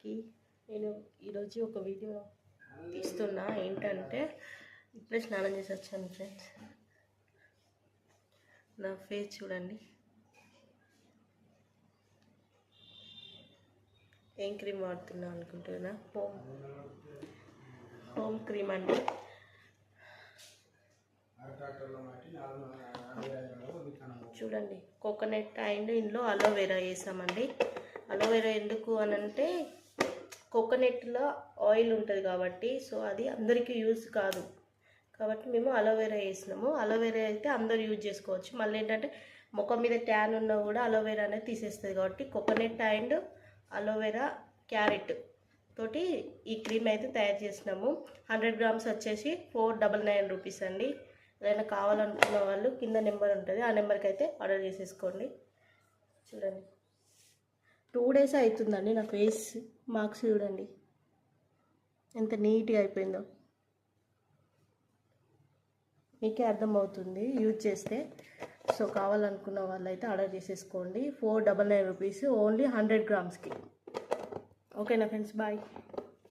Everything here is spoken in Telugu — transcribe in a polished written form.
అందరికీ నేను ఈరోజు ఒక వీడియో తీస్తున్నా. ఏంటంటే ఇప్పుడే స్నానం చేసి వచ్చాను ఫ్రెండ్స్. నా ఫేస్ చూడండి. ఏం క్రీమ్ వాడుతున్నా అనుకుంటున్నా? హోమ్ క్రీమ్ అండి. చూడండి, కోకోనట్ అండ్ ఇందులో అలోవెరా వేసామండి. అలోవెరా ఎందుకు అని అంటే కోకోనట్లో ఆయిల్ ఉంటుంది కాబట్టి, సో అది అందరికీ యూజ్ కాదు కాబట్టి మేము అలోవెరా వేసినాము. అలోవెరా అయితే అందరూ యూజ్ చేసుకోవచ్చు. మళ్ళీ ఏంటంటే ముఖం మీద ట్యాన్ ఉన్నా కూడా అలోవెరా అనేది తీసేస్తుంది కాబట్టి కోకోనట్ అండ్ అలోవెరా క్యారెట్ తోటి ఈ క్రీమ్ అయితే తయారు చేసినాము. 100 గ్రామ్స్ వచ్చేసి 499 రూపీస్ అండి. ఏదైనా కావాలనుకున్న వాళ్ళు కింద నెంబర్ ఉంటుంది, ఆ నెంబర్కి అయితే ఆర్డర్ చేసేసుకోండి. చూడండి, 2 డేస్ అవుతుందండి నా ఫేస్ మార్క్స్ చూడండి ఎంత నీట్గా అయిపోయిందో. మీకే అర్థమవుతుంది యూజ్ చేస్తే. సో కావాలనుకున్న వాళ్ళు అయితే ఆర్డర్ చేసేసుకోండి. 499 రూపీస్ ఓన్లీ 100 గ్రామ్స్కి. ఓకేనా ఫ్రెండ్స్, బాయ్.